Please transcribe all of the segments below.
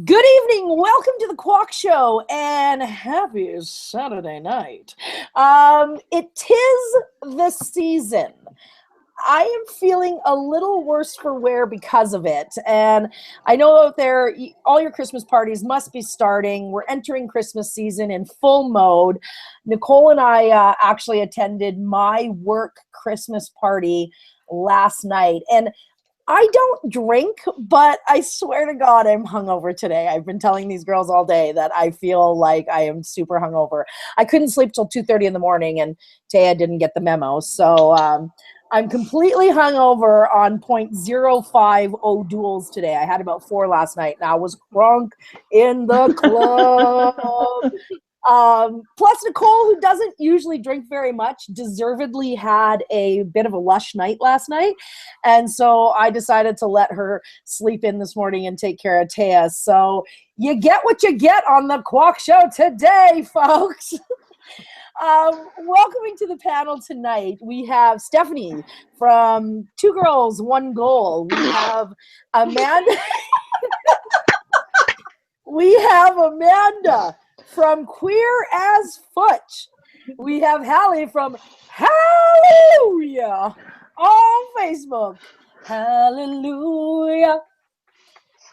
Good evening. Welcome to the Qualk Show, and happy Saturday night. It is the season. I am feeling a little worse for wear because of it, and I know out there, all your Christmas parties must be starting. We're entering Christmas season in full mode. Nicole and I actually attended my work Christmas party last night, and I don't drink, but I swear to God, I'm hungover today. I've been telling these girls all day that I feel like I am super hungover. I couldn't sleep till 2:30 in the morning, and Taya didn't get the memo. So I'm completely hungover on 0.050 duels today. I had about 4 last night, and I was drunk in the club. Plus, Nicole, who doesn't usually drink very much, deservedly had a bit of a lush night last night. And so I decided to let her sleep in this morning and take care of Taya. So you get what you get on the Qualk Show today, folks. Welcoming to the panel tonight, we have Stephanie from Two Girls, One Goal. We have Amanda. We have Amanda from Queer as Futch. We have Hallie from Hallelujah on Facebook. Hallelujah.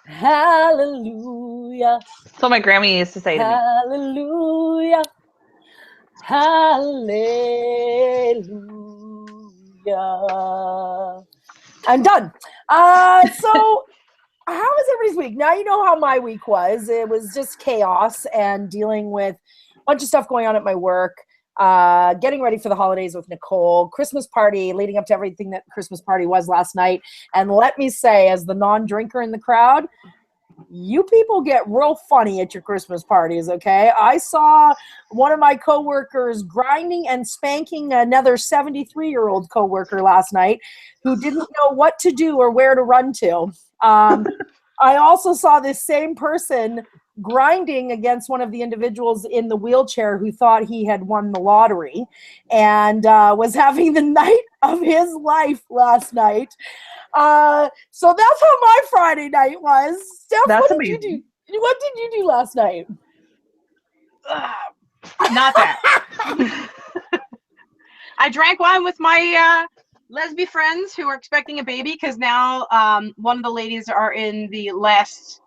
Hallelujah. So my grandma used to say to me. Hallelujah. Hallelujah. I'm done. So how was everybody's week? Now you know how my week was. It was just chaos and dealing with a bunch of stuff going on at my work, getting ready for the holidays with Nicole, Christmas party, leading up to everything that Christmas party was last night. And let me say, as the non-drinker in the crowd, you people get real funny at your Christmas parties, okay? I saw one of my coworkers grinding and spanking another 73-year-old coworker last night who didn't know what to do or where to run to. I also saw this same person grinding against one of the individuals in the wheelchair who thought he had won the lottery and was having the night of his life last night. So that's how my Friday night was. Steph, That's what did you do? What did you do last night? Not that. I drank wine with my lesbian friends who are expecting a baby because now one of the ladies are in the last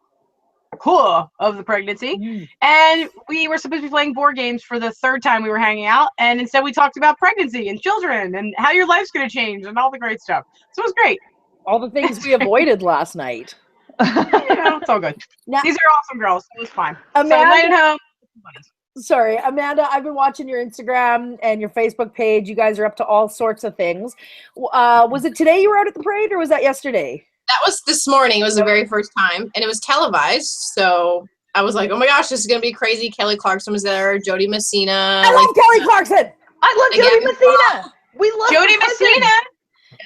core of the pregnancy. And we were supposed to be playing board games for the third time we were hanging out. And instead we talked about pregnancy and children and how your life's going to change and all the great stuff. So it was great. All the things we avoided last night. It's all good. Now, these are awesome girls. So it was fine. Amanda, so night at home. Sorry, Amanda, I've been watching your Instagram and your Facebook page. You guys are up to all sorts of things. Was it today you were out at the parade, or was that yesterday? That was this morning. It was the very first time, and it was televised. So I was like, oh my gosh, this is going to be crazy. Kelly Clarkson was there, Jody Messina. I love Kelly Clarkson. I love Jody Messina. We love Jody Messina.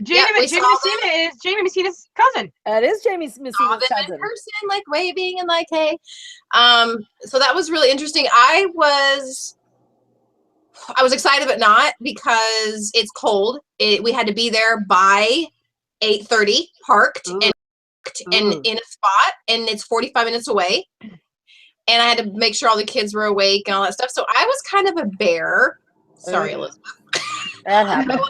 Jamie Messina is Jamie Messina's cousin. That is Jamie Messina's cousin. In person, like waving and like, hey. So that was really interesting. I was excited but not because it's cold. We had to be there by 8:30, parked and in a spot, and it's 45 minutes away. And I had to make sure all the kids were awake and all that stuff. So I was kind of a bear. Sorry, Elizabeth. That happened.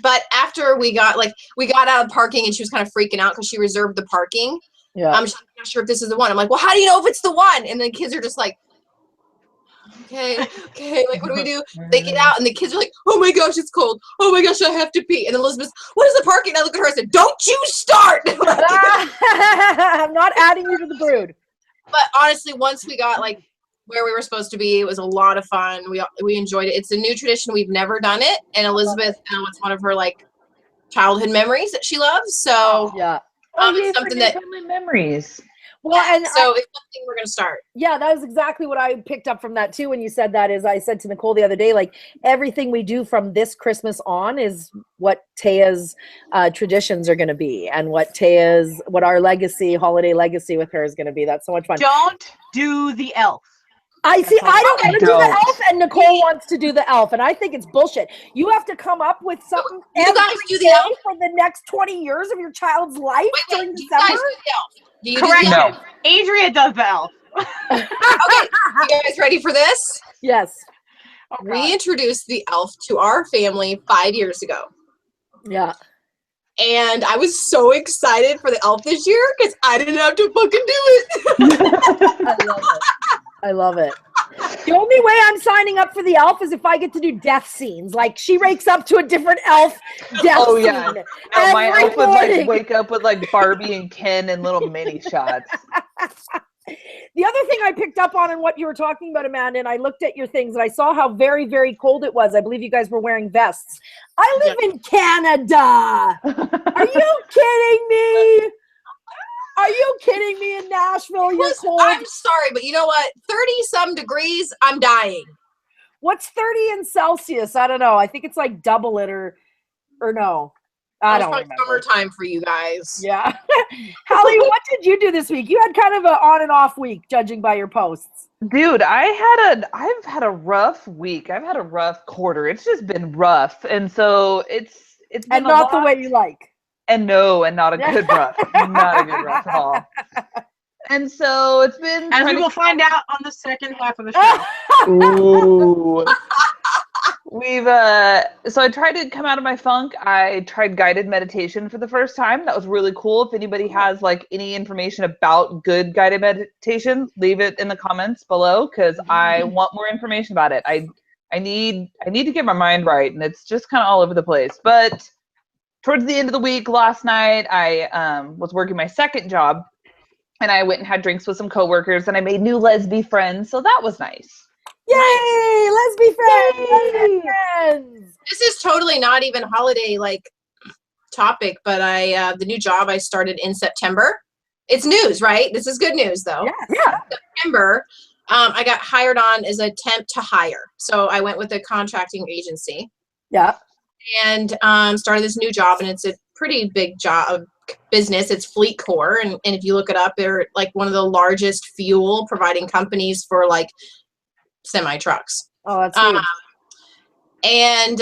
But after we got out of parking, and she was kind of freaking out because she reserved the parking. Yeah. She's not sure if this is the one. I'm like, well, how do you know if it's the one? And the kids are just like, okay, like, what do we do? They get out, and the kids are like, oh my gosh, it's cold. Oh my gosh, I have to pee. And Elizabeth, what is the parking? And I look at her, I said, don't you start. I'm not adding you to the brood. But honestly, once we got like where we were supposed to be, it was a lot of fun. We enjoyed it. It's a new tradition. We've never done it. And Elizabeth, it's one of her like childhood memories that she loves. So yeah. It's something that memories. Well, and so it's something we're going to start. Yeah, that was exactly what I picked up from that too. When you said that, is I said to Nicole the other day, like everything we do from this Christmas on is what Taya's traditions are going to be, and what our holiday legacy with her is going to be. That's so much fun. Don't do the elf. I see. I don't want to do the elf, and Nicole wants to do the elf, and I think it's bullshit. You have to come up with something you guys do the elf for the next 20 years of your child's life during December. Do you Correction. do the elf? Adria does the elf. Okay, you guys ready for this? Yes. Oh, God. We introduced the elf to our family 5 years ago. Yeah. And I was so excited for the elf this year because I didn't have to fucking do it. I love it. I love it. The only way I'm signing up for the elf is if I get to do death scenes. Like she wakes up to a different elf death Oh, yeah. scene. No, my every elf would like morning. wake up with like Barbie and Ken and little mini shots. The other thing I picked up on in what you were talking about, Amanda, and I looked at your things and I saw how very, very cold it was. I believe you guys were wearing vests. I live in Canada. Are you kidding me? Are you kidding me? In Nashville, you're cold. I'm sorry, but you know what? 30-some degrees, I'm dying. What's 30 in Celsius? I don't know. I think it's like double it or no. I don't remember. Summertime for you guys. Yeah. Hallie, what did you do this week? You had kind of an on and off week, judging by your posts. Dude, I've had a rough week. I've had a rough quarter. It's just been rough. And so it's been And not the way you like. And no, and not a good rough. Not a good rough at all. And so it's been... As we will find out on the second half of the show. Ooh. So I tried to come out of my funk. I tried guided meditation for the first time. That was really cool. If anybody has like any information about good guided meditation, leave it in the comments below because I want more information about it. I need to get my mind right, and it's just kind of all over the place. But towards the end of the week, last night, I was working my second job, and I went and had drinks with some coworkers, and I made new lesbian friends, so that was nice. Yay! Lesbian friends! Lesbian friends! This is totally not even holiday like topic, but the new job I started in September. It's news, right? This is good news though. Yeah. September, I got hired on as a temp to hire. So I went with a contracting agency. Yeah. And started this new job, and it's a pretty big job business. It's Fleet Corps, and if you look it up, they're like one of the largest fuel providing companies for like semi trucks. Oh, that's huge. And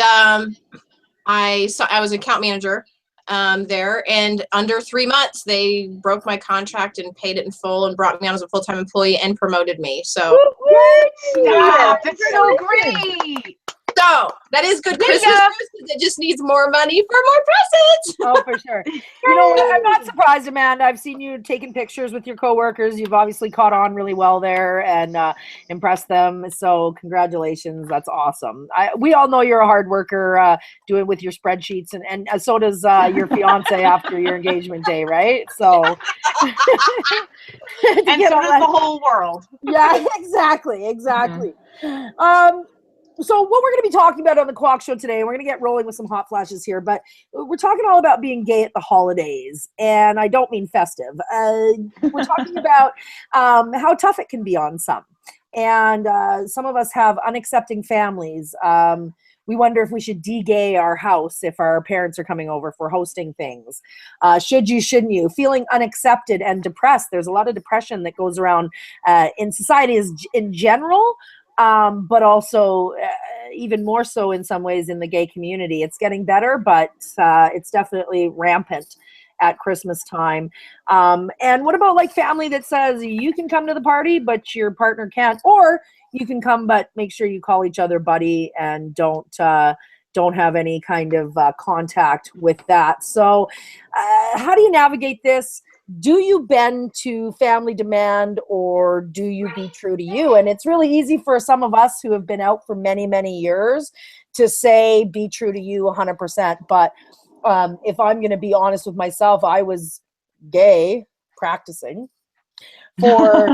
I was an account manager there, and under 3 months they broke my contract and paid it in full and brought me on as a full-time employee and promoted me. So Stop. That's so great. So that is good Christmas news because it just needs more money for more presents. Oh, for sure. You know what? I'm not surprised, Amanda. I've seen you taking pictures with your coworkers. You've obviously caught on really well there and impressed them. So congratulations. That's awesome. We all know you're a hard worker doing with your spreadsheets, and so does your fiance after your engagement day, right? So And so does the whole world. Yeah, exactly. So what we're going to be talking about on the Qualk Show today, and we're going to get rolling with some hot flashes here, but we're talking all about being gay at the holidays, and I don't mean festive. We're talking about how tough it can be on some, and some of us have unaccepting families. We wonder if we should de-gay our house if our parents are coming over, if we're hosting things. Should you, shouldn't you? Feeling unaccepted and depressed. There's a lot of depression that goes around in society in general, but also even more so in some ways in the gay community. It's getting better, but it's definitely rampant at Christmas time. And what about like family that says you can come to the party, but your partner can't, or you can come, but make sure you call each other buddy and don't have any kind of contact with that. So how do you navigate this? Do you bend to family demand, or do you be true to you? And it's really easy for some of us who have been out for many, many years to say, be true to you 100%. But if I'm going to be honest with myself, I was gay practicing for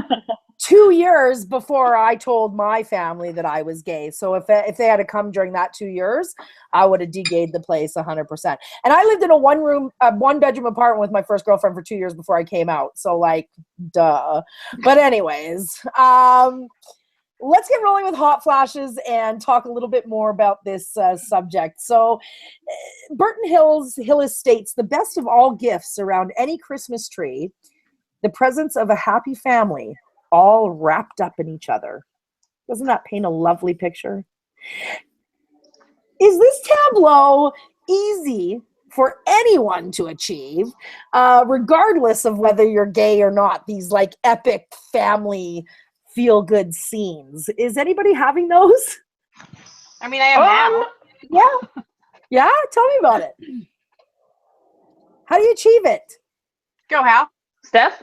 2 years before I told my family that I was gay. So if they had to come during that 2 years, I would have de-gayed the place 100%. And I lived in a one bedroom apartment with my first girlfriend for 2 years before I came out. So like, duh. But anyways, let's get rolling with hot flashes and talk a little bit more about this subject. So Burton Hillis states, the best of all gifts around any Christmas tree, the presence of a happy family, all wrapped up in each other. Doesn't that paint a lovely picture? Is this tableau easy for anyone to achieve, regardless of whether you're gay or not, these like epic family feel-good scenes. Is anybody having those? I mean, I am now. Yeah. Yeah? Tell me about it. How do you achieve it? Go, Hal. Steph?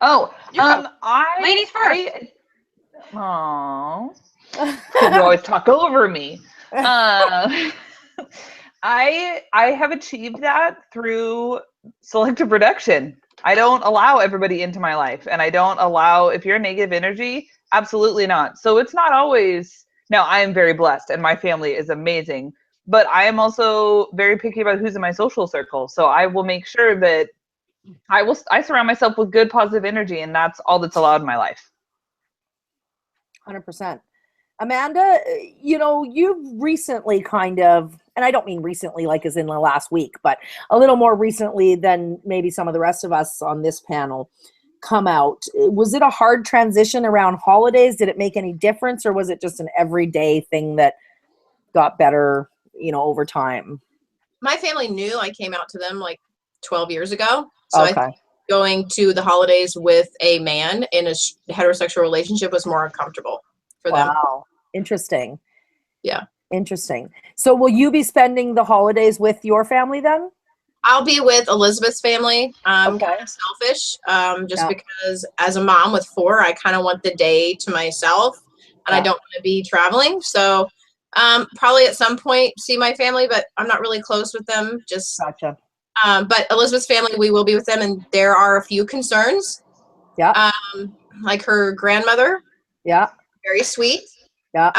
Oh, You go. ladies first. Oh, you always talk over me. I have achieved that through selective reduction. I don't allow everybody into my life, and I don't allow, if you're negative energy, absolutely not. So it's not always, now I am very blessed and my family is amazing, but I am also very picky about who's in my social circle. So I will make sure that I surround myself with good, positive energy, and that's all that's allowed in my life. 100%. Amanda, you know, you've recently kind of, and I don't mean recently like as in the last week, but a little more recently than maybe some of the rest of us on this panel, come out. Was it a hard transition around holidays? Did it make any difference, or was it just an everyday thing that got better, you know, over time? My family knew I came out to them like 12 years ago. So Okay. I think going to the holidays with a man in a heterosexual relationship was more uncomfortable for them. Wow. Interesting. Yeah. Interesting. So will you be spending the holidays with your family then? I'll be with Elizabeth's family. I'm Okay. kind of selfish, because as a mom with 4, I kind of want the day to myself, and I don't want to be traveling. So probably at some point see my family, but I'm not really close with them. Just Gotcha. but Elizabeth's family, we will be with them, and there are a few concerns. Yeah. Like her grandmother. Yeah. Very sweet. Yeah.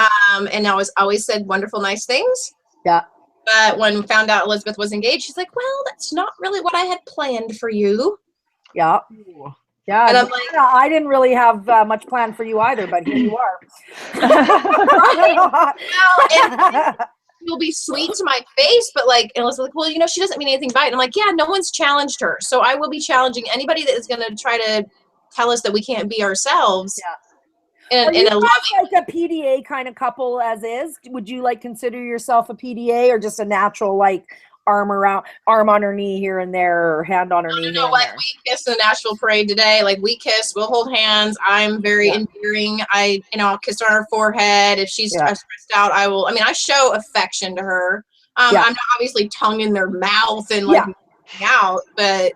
And always said wonderful, nice things. Yeah. But when found out Elizabeth was engaged, she's like, well, that's not really what I had planned for you. Yeah. Yeah. And I'm like, I didn't really have much planned for you either, but here you are. well, and you'll be sweet to my face, but like, and Elizabeth's like, well, you know, she doesn't mean anything by it. And I'm like, yeah, no one's challenged her. So I will be challenging anybody that is going to try to tell us that we can't be ourselves. Yeah. And Are you a loving, like a PDA kind of couple as is? Would you like consider yourself a PDA, or just a natural like arm on her knee here and there, or hand on her knee here and like there? we kissed in the Nashville parade today. Like we kiss, we'll hold hands. I'm very endearing. I'll kiss her on her forehead. If she's stressed out, I show affection to her. I'm not obviously tongue in their mouth and like out, but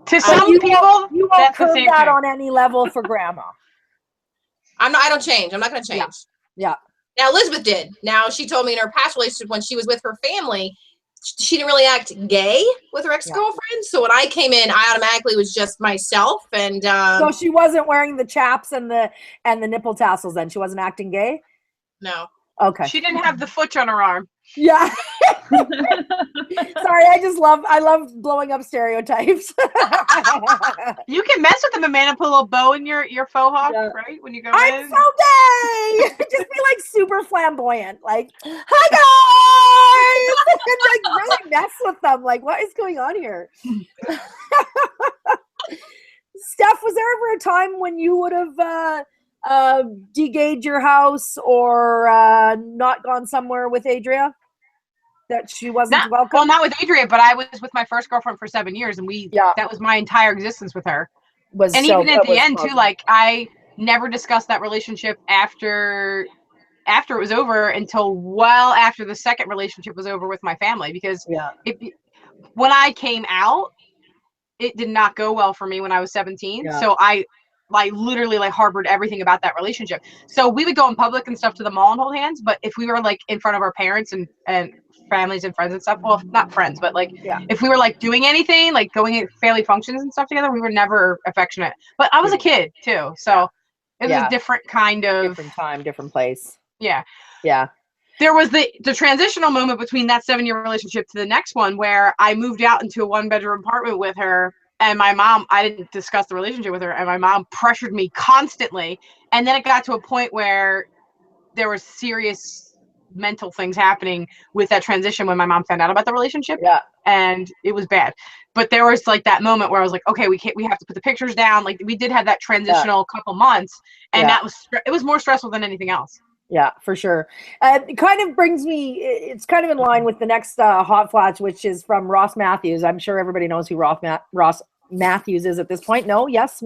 to some people, you won't curve that on any level for grandma. I don't change. I'm not going to change. Yeah. Now Elizabeth did. Now she told me in her past relationship when she was with her family, she didn't really act gay with her ex-girlfriend. So when I came in, I automatically was just myself. And so she wasn't wearing the chaps and the nipple tassels. Then she wasn't acting gay. No. Okay. She didn't have the foot on her arm. Yeah. Sorry, I love blowing up stereotypes. You can mess with them, Amanda. Put a little bow in your faux hawk, right? When you go I'm in. so gay. Just be like super flamboyant, like, hi guys, and like really mess with them. Like, what is going on here? Steph, was there ever a time when you would have de-gayed your house or not gone somewhere with Adria that she wasn't welcome? Well, not with Adria, but I was with my first girlfriend for 7 years, and that was my entire existence with her. Even at the end too, like I never discussed that relationship after it was over until well after the second relationship was over with my family, because when I came out, it did not go well for me when I was 17. So I literally like harbored everything about that relationship. So we would go in public and stuff to the mall and hold hands, but if we were like in front of our parents and families and friends and stuff, well, not friends, but like if we were like doing anything, like going to family functions and stuff together, we were never affectionate. But I was a kid too, so it was a different kind of different time, different place. Yeah. There was the transitional moment between that 7-year relationship to the next one, where I moved out into a 1-bedroom apartment with her, and my mom, I didn't discuss the relationship with her, and my mom pressured me constantly. And then it got to a point where there was serious mental things happening with that transition when my mom found out about the relationship. And it was bad. But there was like that moment where I was like, okay, we have to put the pictures down. Like we did have that transitional couple months, and it was more stressful than anything else. Yeah, for sure. It kind of brings me, it's kind of in line with the next hot flash, which is from Ross Matthews. I'm sure everybody knows who Ross Matthews is at this point. No? Yes?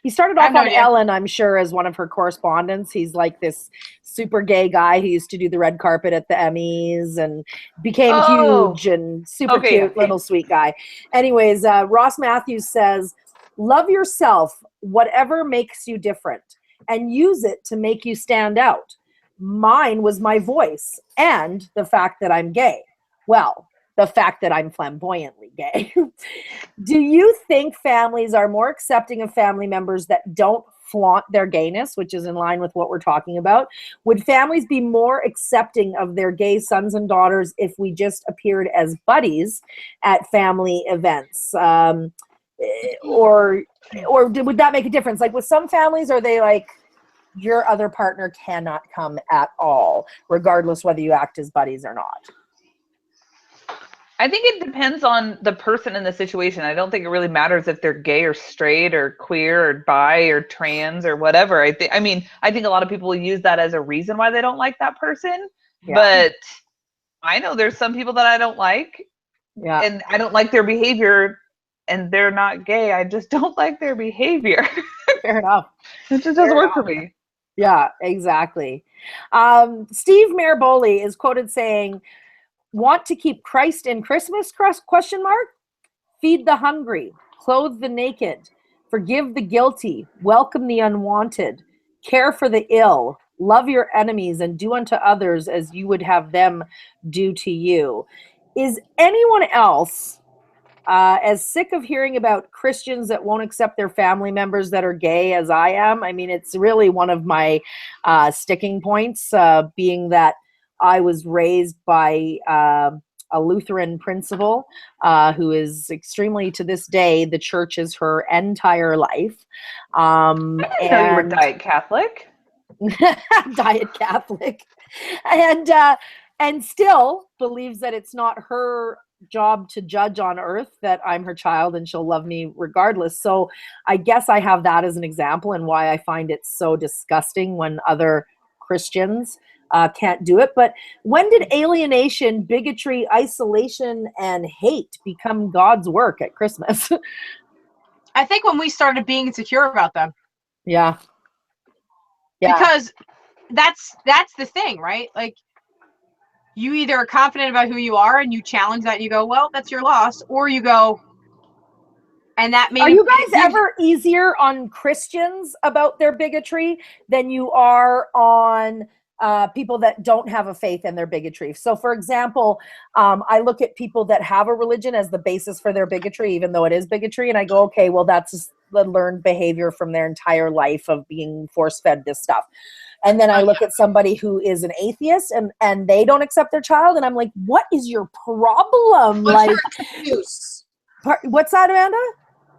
He started off on Ellen, I'm sure, as one of her correspondents. He's like this super gay guy who used to do the red carpet at the Emmys and became huge and super cute, little sweet guy. Anyways, Ross Matthews says, love yourself, whatever makes you different, and use it to make you stand out. Mine was my voice and the fact that I'm gay. Well, the fact that I'm flamboyantly gay. Do you think families are more accepting of family members that don't flaunt their gayness, which is in line with what we're talking about? Would families be more accepting of their gay sons and daughters if we just appeared as buddies at family events? Or would that make a difference? Like with some families, are they like, your other partner cannot come at all, regardless whether you act as buddies or not? I think it depends on the person in the situation. I don't think it really matters if they're gay or straight or queer or bi or trans or whatever. I think a lot of people use that as a reason why they don't like that person. Yeah. But I know there's some people that I don't like. Yeah. And I don't like their behavior, and they're not gay. I just don't like their behavior. Fair enough. It just doesn't work for me. Yeah, exactly. Steve Maraboli is quoted saying, want to keep Christ in Christmas, ? Feed the hungry, clothe the naked, forgive the guilty, welcome the unwanted, care for the ill, love your enemies, and do unto others as you would have them do to you. Is anyone else as sick of hearing about Christians that won't accept their family members that are gay as I am? I mean, it's really one of my sticking points, being that I was raised by a Lutheran principal who is extremely, to this day, the church is her entire life. I didn't know you were Diet Catholic. Diet Catholic. And still believes that it's not her job to judge on earth, that I'm her child and she'll love me regardless. So I guess I have that as an example and why I find it so disgusting when other Christians can't do it. But when did alienation, bigotry, isolation, and hate become God's work at Christmas? I think when we started being insecure about them. Yeah. Because that's the thing, right? Like, you either are confident about who you are and you challenge that and you go, well, that's your loss, or you go, and that maybe. Are you guys ever easier on Christians about their bigotry than you are on people that don't have a faith in their bigotry? So, for example, I look at people that have a religion as the basis for their bigotry, even though it is bigotry, and I go, okay, well, that's the learned behavior from their entire life of being force-fed this stuff. And then I look at somebody who is an atheist and they don't accept their child. And I'm like, what is your problem? What's your excuse? What's that, Amanda?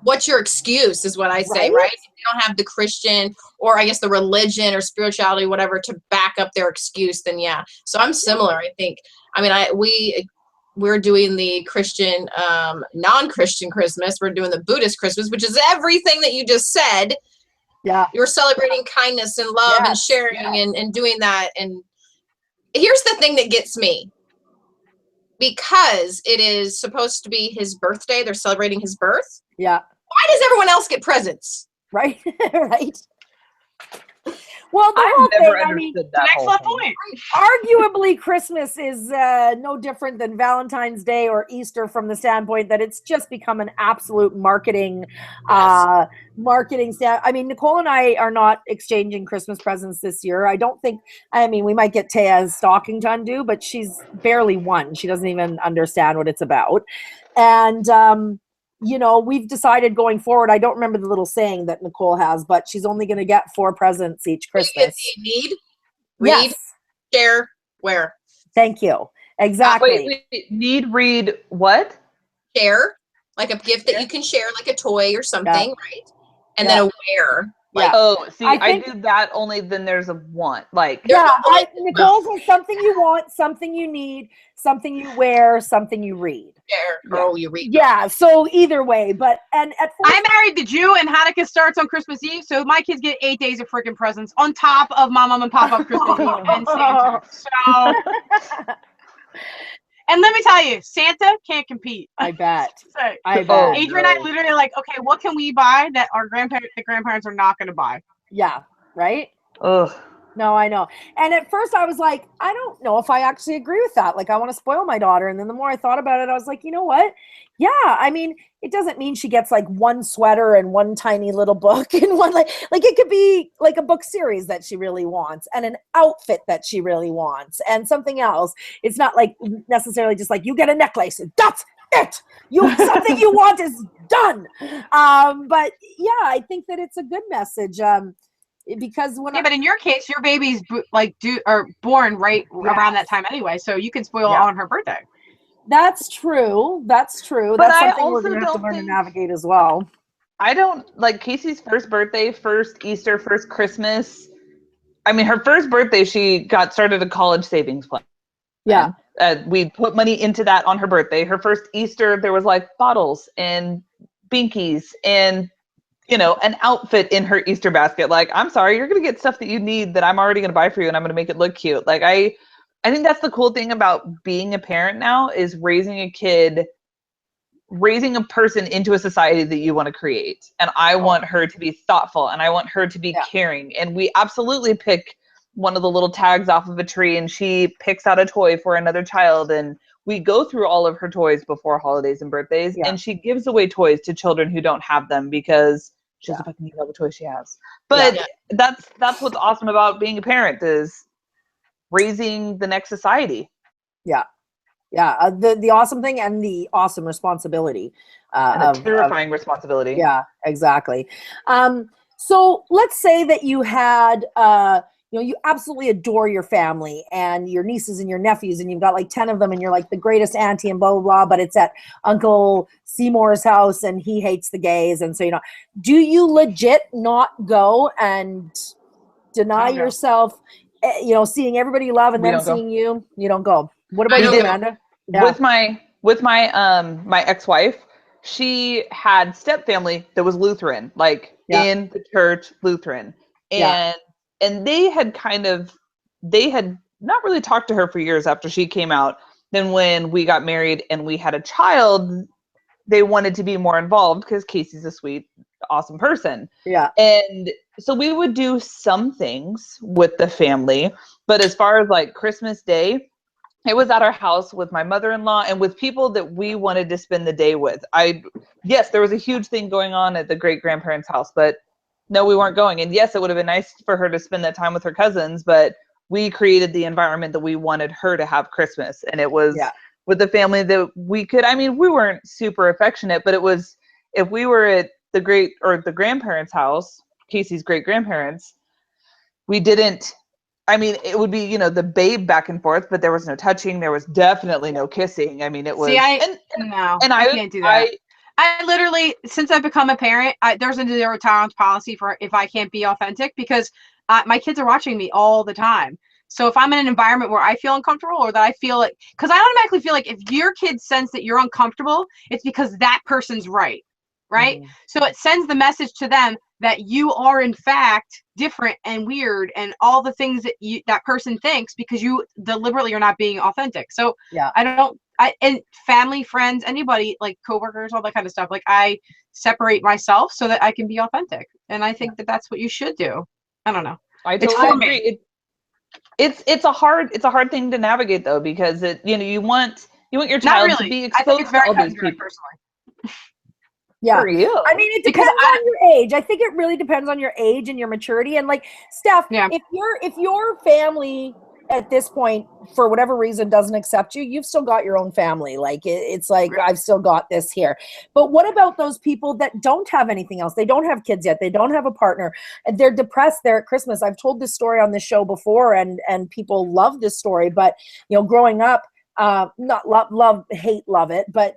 What's your excuse is what I say, right? If you don't have the Christian, or I guess the religion or spirituality, whatever, to back up their excuse, then yeah. So I'm similar, I think. I mean, we're doing the Christian, non-Christian Christmas. We're doing the Buddhist Christmas, which is everything that you just said. Yeah. You're celebrating kindness and love and sharing and doing that. And here's the thing that gets me. Because it is supposed to be his birthday, they're celebrating his birth. Yeah. Why does everyone else get presents? Right. Right. Well, the I've whole never thing, understood that next level point. Arguably, Christmas is no different than Valentine's Day or Easter from the standpoint that it's just become an absolute marketing stand. I mean, Nicole and I are not exchanging Christmas presents this year. I don't think. I mean, we might get Taya's stocking to undo, but she's barely one. She doesn't even understand what it's about, and. You know, we've decided going forward, I don't remember the little saying that Nicole has, but she's only going to get 4 presents each Christmas. Need, read, yes. Share, wear. Thank you. Exactly. Wait, need, read, what? Share, like a gift that you can share, like a toy or something, right? And then a wear. Yeah. Oh, see, I I think- do that only then there's a want. Like, There's no point. Nicole's is something you want, something you need, something you wear, something you read. Or you read. Yeah, so either way, but and at first I married the Jew, and Hanukkah starts on Christmas Eve, so my kids get 8 days of freaking presents on top of my mom and pop up Christmas Eve and Santa. So, and let me tell you, Santa can't compete. I bet. So, I bet. Oh. Adrian and I literally like, okay, what can we buy that the grandparents are not going to buy? Yeah, right? ugh. No, I know. And at first I was like, I don't know if I actually agree with that. Like, I want to spoil my daughter. And then the more I thought about it, I was like, you know what? Yeah, I mean, it doesn't mean she gets like one sweater and one tiny little book and one like it could be like a book series that she really wants and an outfit that she really wants and something else. It's not like necessarily just like you get a necklace and that's it. Something you want is done. But yeah, I think that it's a good message. Because when but in your case, your baby's born right around that time anyway, so you can spoil on her birthday. That's true. That's true. But That's I something we're also gonna have to don't learn to think- navigate as well. I don't like Casey's first birthday, first Easter, first Christmas. I mean, her first birthday, she got started a college savings plan. Yeah. We put money into that on her birthday. Her first Easter, there was like bottles and binkies and, you know, an outfit in her Easter basket. Like, I'm sorry, you're going to get stuff that you need that I'm already going to buy for you and I'm going to make it look cute. Like, I think that's the cool thing about being a parent now is raising a person into a society that you want to create. And I want her to be thoughtful and I want her to be caring. And we absolutely pick one of the little tags off of a tree and she picks out a toy for another child. And we go through all of her toys before holidays and birthdays. And she gives away toys to children who don't have them because she doesn't fucking need all the toys she has. But that's what's awesome about being a parent is raising the next society. Yeah. Yeah. The awesome thing and the awesome responsibility. And a terrifying responsibility. Yeah, exactly. So let's say that you had, you absolutely adore your family and your nieces and your nephews, and you've got like 10 of them, and you're like the greatest auntie and blah, blah, blah, but it's at Uncle Seymour's house and he hates the gays. And so, do you legit not go and deny yourself, seeing everybody you love and then seeing you? You don't go. What about you, Amanda? Yeah. With my ex-wife, she had step family that was Lutheran, like in the church Lutheran. And they had not really talked to her for years after she came out. Then when we got married and we had a child, they wanted to be more involved because Casey's a sweet, awesome person. Yeah. And so we would do some things with the family, but as far as like Christmas Day, it was at our house with my mother-in-law and with people that we wanted to spend the day with. Yes, there was a huge thing going on at the great-grandparents' house, but no, we weren't going. And yes, it would have been nice for her to spend that time with her cousins, but we created the environment that we wanted her to have Christmas. And it was with the family that we could, I mean, we weren't super affectionate, but it was, if we were at the grandparents' house, Casey's great-grandparents, we didn't, I mean, it would be, the babe back and forth, but there was no touching. There was definitely no kissing. I mean, it was. See, I can't do that. I literally, since I've become a parent, there's a 0 tolerance policy for if I can't be authentic because my kids are watching me all the time. So if I'm in an environment where I feel uncomfortable or that I feel like, because I automatically feel like if your kids sense that you're uncomfortable, it's because that person's right. Mm-hmm. So it sends the message to them that you are in fact different and weird and all the things that that person thinks because you deliberately are not being authentic. So and family, friends, anybody, like coworkers, all that kind of stuff, like I separate myself so that I can be authentic. And I think that that's what you should do. I don't know. I totally agree. It's a hard thing to navigate though, because you want your child to be exposed to all these people. Personally. Yeah. For you. I mean, it depends on your age. I think it really depends on your age and your maturity. And like, Steph, if your family at this point, for whatever reason, doesn't accept you, you've still got your own family. Like, it's like, I've still got this here. But what about those people that don't have anything else? They don't have kids yet. They don't have a partner. And they're depressed there at Christmas. I've told this story on this show before, and people love this story. But, growing up, not love it, but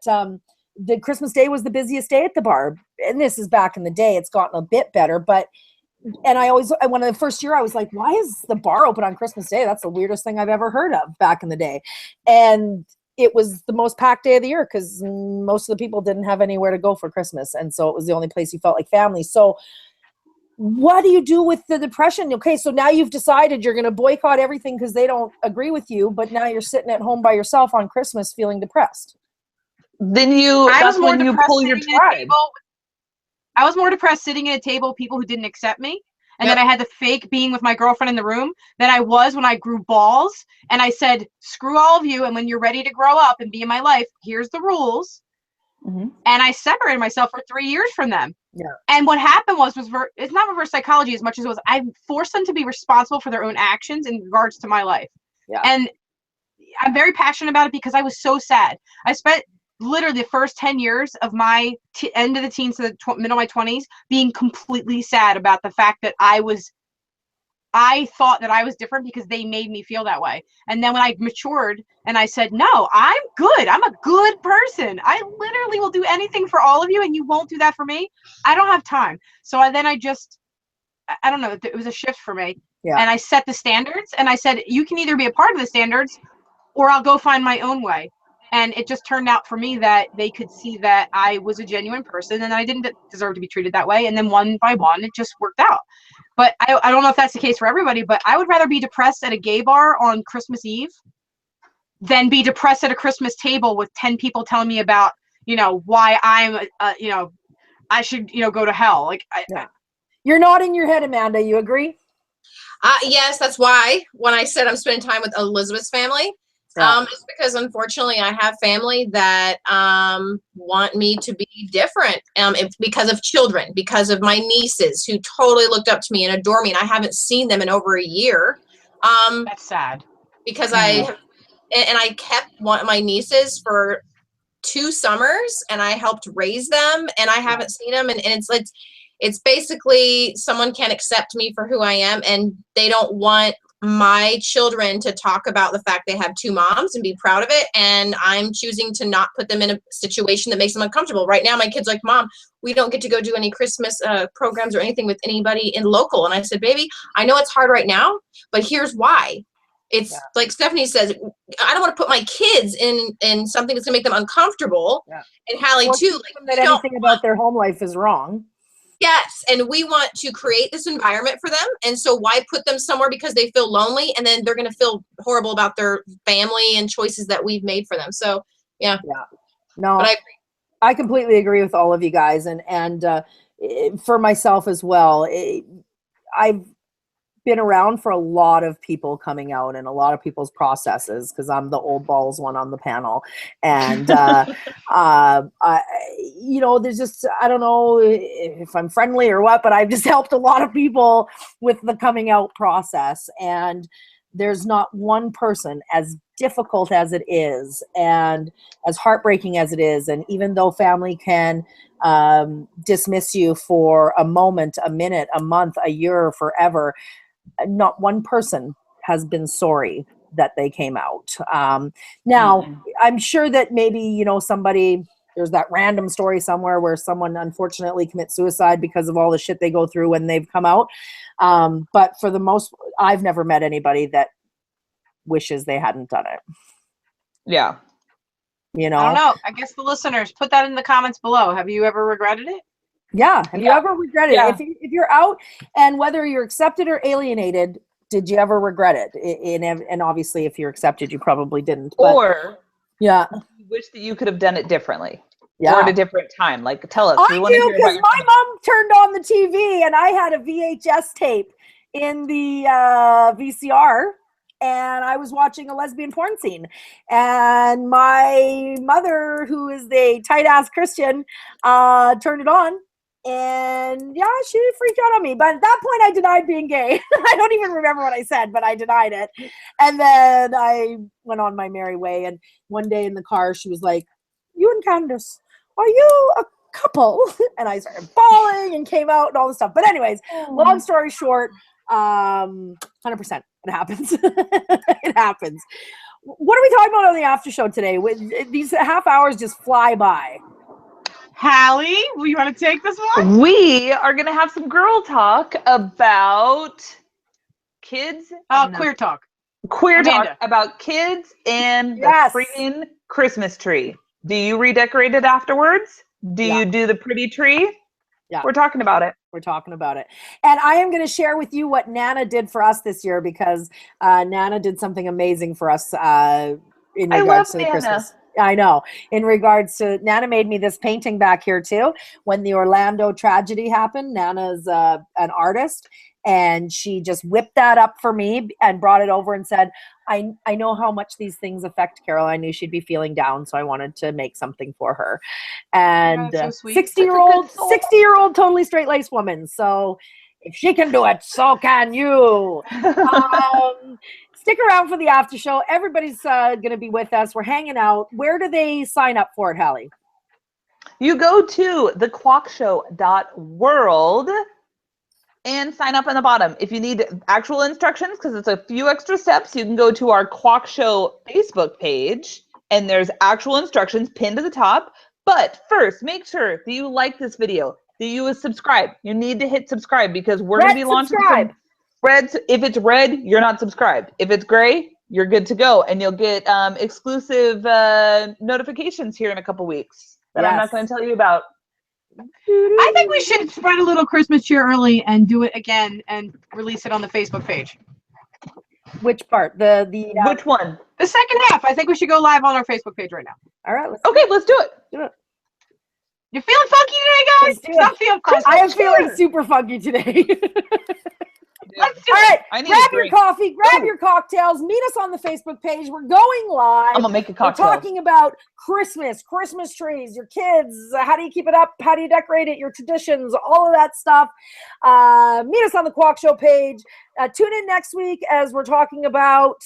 the Christmas Day was the busiest day at the bar. And this is back in the day. It's gotten a bit better, but and one of the first year I was like, why is the bar open on Christmas Day? That's the weirdest thing I've ever heard of back in the day. And it was the most packed day of the year because most of the people didn't have anywhere to go for Christmas. And so it was the only place you felt like family. So what do you do with the depression? Okay, so now you've decided you're going to boycott everything because they don't agree with you, but now you're sitting at home by yourself on Christmas feeling depressed. Then that's when you pull your tribe. I was more depressed sitting at a table with people who didn't accept me. And then I had to fake being with my girlfriend in the room than I was when I grew balls. And I said, screw all of you. And when you're ready to grow up and be in my life, here's the rules. And I separated myself for 3 years from them. Yeah. And what happened was it's not reverse psychology as much as it was I forced them to be responsible for their own actions in regards to my life. Yeah. And I'm very passionate about it because I was so sad. I spent literally the first 10 years of my end of the teens to the middle of my 20s being completely sad about the fact that I thought that I was different because they made me feel that way. And then when I matured and I said, no, I'm good. I'm a good person. I literally will do anything for all of you and you won't do that for me. I don't have time. So I don't know, it was a shift for me. Yeah. And I set the standards and I said, you can either be a part of the standards or I'll go find my own way. And it just turned out for me that they could see that I was a genuine person and I didn't deserve to be treated that way. And then one by one, it just worked out. But I don't know if that's the case for everybody, but I would rather be depressed at a gay bar on Christmas Eve than be depressed at a Christmas table with 10 people telling me about, why I'm, I should, go to hell. Like, You're nodding your head, Amanda. You agree? Yes, that's why when I said I'm spending time with Elizabeth's family, it's because unfortunately I have family that want me to be different. It's because of children, because of my nieces who totally looked up to me and adore me, and I haven't seen them in over a year. That's sad. Because I kept one of my nieces for 2 summers, and I helped raise them, and I haven't seen them, and it's basically someone can't accept me for who I am, and they don't want my children to talk about the fact they have 2 moms and be proud of it. And I'm choosing to not put them in a situation that makes them uncomfortable. Right now, my kid's like, Mom, we don't get to go do any Christmas programs or anything with anybody in local. And I said, baby, I know it's hard right now, but here's why. It's like Stephanie says, I don't want to put my kids in something that's gonna make them uncomfortable. Yeah. And Hallie too. That anything about their home life is wrong. Yes, and we want to create this environment for them, and so why put them somewhere because they feel lonely, and then they're going to feel horrible about their family and choices that we've made for them. So, yeah. No, but I completely agree with all of you guys, and for myself as well. I've been around for a lot of people coming out and a lot of people's processes because I'm the old balls one on the panel. And, there's just, I don't know if I'm friendly or what, but I've just helped a lot of people with the coming out process. And there's not one person, as difficult as it is and as heartbreaking as it is, and even though family can dismiss you for a moment, a minute, a month, a year, forever, not one person has been sorry that they came out. Now, I'm sure that maybe, somebody, there's that random story somewhere where someone unfortunately commits suicide because of all the shit they go through when they've come out. But for the most, I've never met anybody that wishes they hadn't done it. Yeah. I don't know. I guess the listeners, put that in the comments below. Have you ever regretted it? Yeah. Have you ever regretted it? If you're out, and whether you're accepted or alienated, did you ever regret it? And obviously, if you're accepted, you probably didn't. But, or you wish that you could have done it differently. Yeah. Or at a different time. Like, tell us. I do, because my mom turned on the TV and I had a VHS tape in the VCR. And I was watching a lesbian porn scene, and my mother, who is the tight-ass Christian, turned it on, and she freaked out on me. But at that point, I denied being gay. I don't even remember what I said, but I denied it. And then I went on my merry way. And one day in the car, she was like, "You and Candace, are you a couple?" And I started bawling and came out and all this stuff. But anyways, long story short, 100%. It happens. It happens. What are we talking about on the after show today? These half hours just fly by. Hallie, will you want to take this one? We are going to have some girl talk about kids. Queer talk. Queer Amanda. talk about kids and Yes. the freaking Christmas tree. Do you redecorate it afterwards? Do Yeah. you do the pretty tree? Yeah. We're talking about it. We're talking about it. And I am going to share with you what Nana did for us this year, because Nana did something amazing for us in regards to the Nana. Christmas. I know. In regards to, Nana made me this painting back here too. When the Orlando tragedy happened, Nana's an artist, and she just whipped that up for me and brought it over and said, I know how much these things affect Carol. I knew she'd be feeling down, so I wanted to make something for her. And that's so sweet. 60-year-old totally straight-laced woman. So if she can do it, so can you. Stick around for the after show. Everybody's going to be with us. We're hanging out. Where do they sign up for it, Hallie? You go to thequalkshow.world and sign up on the bottom. If you need actual instructions, because it's a few extra steps, you can go to our Qualk Show Facebook page, and there's actual instructions pinned to the top. But first, make sure that you like this video, that you subscribe. You need to hit subscribe, because we're going to be launching some red. If it's red, you're not subscribed. If it's gray, you're good to go, and you'll get exclusive notifications here in a couple weeks that I'm not going to tell you about. I think we should spread a little Christmas cheer early and do it again and release it on the Facebook page. Which part? Which one? The second half. I think we should go live on our Facebook page right now. All right. Let's do it. You're feeling funky today, guys? Let's do it. I'm feeling funky. I am feeling super funky today. Let's do All it. right, grab your coffee, grab your cocktails, meet us on the Facebook page. We're going live. I'm gonna make a cocktail. We're talking about Christmas trees, your kids, how do you keep it up, how do you decorate it, your traditions, all of that stuff. Meet us on the Qualk Show page. Tune in next week as we're talking about,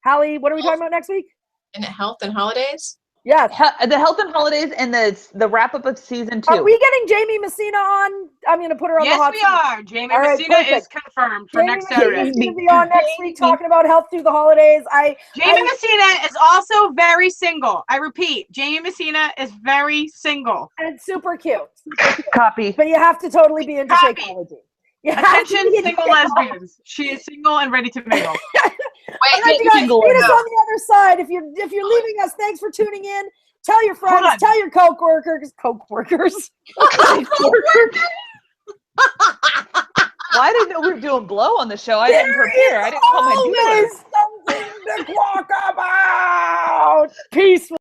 Hallie, what are we talking about next week? Health and holidays. Yeah, the health and holidays and the wrap up of season 2. Are we getting Jamie Messina on? I'm going to put her on the hot seat. seat. Yes, we are. Jamie Messina is confirmed for next Saturday. Jamie Messina is going to be on next week talking about health through the holidays. Jamie Messina is also very single. I repeat, Jamie Messina is very single. And it's super cute. Copy. But you have to totally be into Shakeology. Attention, single lesbians. She is single and ready to mingle. Meet us on the other side. If you're leaving us, thanks for tuning in. Tell your friends, tell your coke workers. Well, I didn't know we were doing blow on the show. I didn't prepare. I didn't call my dealer. Something to talk about. Peaceful.